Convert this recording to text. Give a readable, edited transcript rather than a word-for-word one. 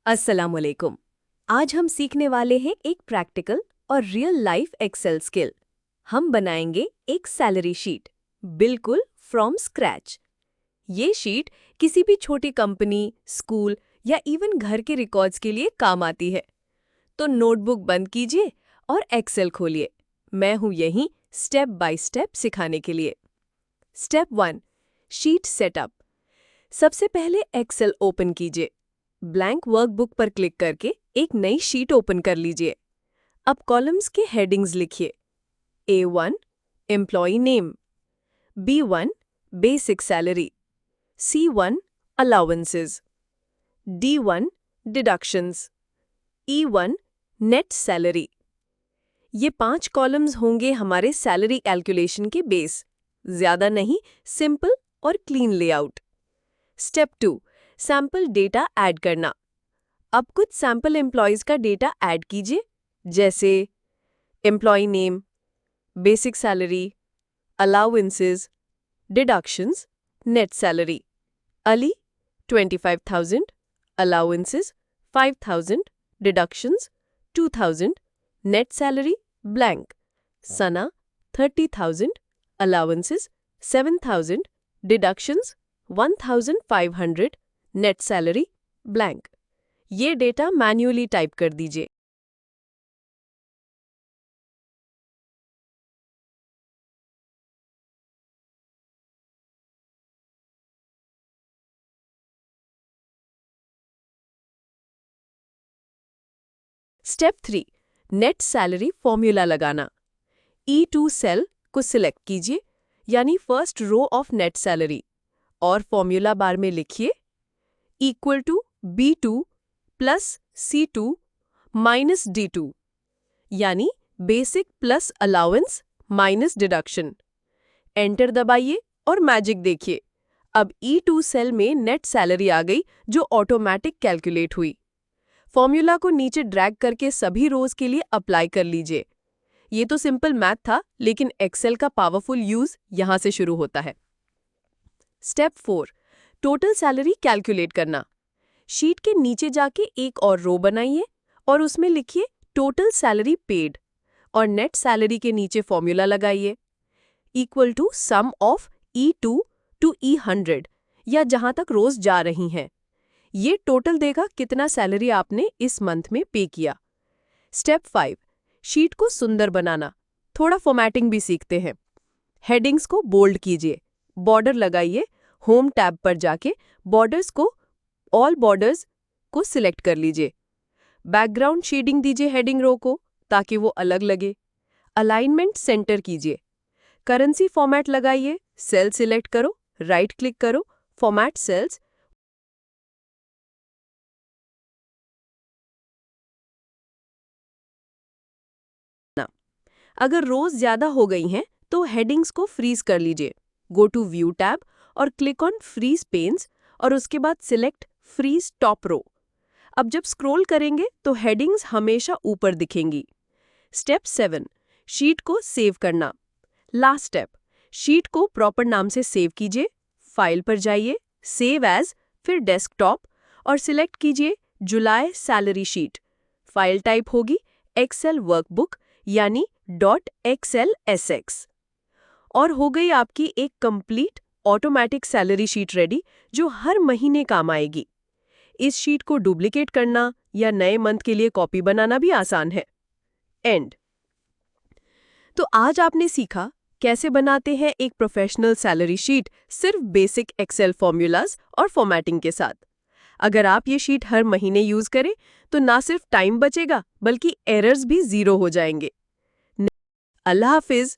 अस्सलाम वालेकुम। आज हम सीखने वाले हैं एक प्रैक्टिकल और रियल लाइफ एक्सेल स्किल। हम बनाएंगे एक सैलरी शीट, बिल्कुल फ्रॉम स्क्रैच। ये शीट किसी भी छोटी कंपनी, स्कूल या इवन घर के रिकॉर्ड्स के लिए काम आती है। तो नोटबुक बंद कीजिए और एक्सेल खोलिए। मैं हूं यहीं स्टेप बाय स्टेप सिखाने के लिए। Step 1, sheet setup. सबसे पहले एक्सेल ओपन कीजिए। ब्लैंक वर्कबुक पर क्लिक करके एक नई शीट ओपन कर लीजिए। अब कॉलम्स के हेडिंग्स लिखिए। A1 employ name, B1 basic salary, C1 allowances, D1 deductions, E1 net salary. ये 5 कॉलम्स होंगे हमारे सैलरी कैलकुलेशन के बेस। ज्यादा नहीं, सिंपल और clean layout. Step 2, sample data add करना। अब कुछ सैंपल एम्प्लॉयज का डेटा ऐड कीजिए, जैसे employee name, basic salary, allowances, deductions, net salary. Ali 25,000, allowances 5,000, deductions 2,000, net salary blank. Sana 30,000, allowances 7,000, deductions 1,500, net salary blank. ये डेटा मैन्युअली टाइप कर दीजिए। Step 3, net salary formula लगाना। E2 सेल को select कीजिए, यानी first row of net salary, और formula bar में लिखिए equal to B2 plus C2 minus D2, यानी basic plus allowance minus deduction. Enter दबाइए और मैजिक देखिए। अब E2 सेल में नेट सैलरी आ गई, जो ऑटोमेटिक कैलकुलेट हुई। फॉर्मूला को नीचे ड्रैग करके सभी रोज के लिए अप्लाई कर लीजिए। ये तो सिंपल मैथ था, लेकिन एक्सेल का पावरफुल यूज यहां से शुरू होता है। स्टेप 4, टोटल सैलरी कैलकुलेट करना। शीट के नीचे जाके एक और रो बनाइए और उसमें लिखिए टोटल सैलरी पेड, और नेट सैलरी के नीचे फॉर्मूला लगाइए equal to sum of E2 to E100, या जहां तक रोज जा रही हैं। ये टोटल देगा कितना सैलरी आपने इस मंथ में पे किया। स्टेप 5, शीट को सुंदर बनाना। थोड़ा फॉर्मेटिंग भी सीखते हैं। हेडिंग्स को बोल्ड कीजिए, बॉर्डर लगाइए। होम टैब पर जाके बॉर्डर्स को ऑल बॉर्डर्स को सिलेक्ट कर लीजिए। बैकग्राउंड शेडिंग दीजिए हेडिंग रो को, ताकि वो अलग लगे। अलाइनमेंट सेंटर कीजिए। करेंसी फॉर्मेट लगाइए, सेल सिलेक्ट करो, राइट क्लिक करो, फॉर्मेट सेल्स। अगर रोज ज्यादा हो गई हैं तो हेडिंग्स को फ्रीज कर लीजिए। गो टू व्यू टैब और क्लिक ऑन फ्रीज पेन्स, और उसके बाद सिलेक्ट फ्रीज टॉप रो। अब जब स्क्रॉल करेंगे तो हेडिंग्स हमेशा ऊपर दिखेंगी। स्टेप 7, शीट को सेव करना। लास्ट स्टेप, शीट को प्रॉपर नाम से सेव कीजिए। फाइल पर जाइए, सेव एज, फिर डेस्कटॉप, और सिलेक्ट कीजिए जुलाई सैलरी शीट। फाइल टाइप होगी एक्सेल वर्कबुक, यानी .xlsx। और हो गई आपकी एक complete automatic salary sheet ready, जो हर महीने काम आएगी। इस शीट को डुप्लीकेट करना या नए मंथ के लिए कॉपी बनाना भी आसान है। एंड। तो आज आपने सीखा कैसे बनाते हैं एक प्रोफेशनल सैलरी शीट सिर्फ बेसिक एक्सेल फॉर्मूलाज और फॉर्मेटिंग के साथ। अगर आप ये शीट हर महीने यूज करें तो ना सिर्फ टाइम बचेगा, बल्कि एरर्स भी जीरो हो जाएंगे। अल्लाह हाफिज।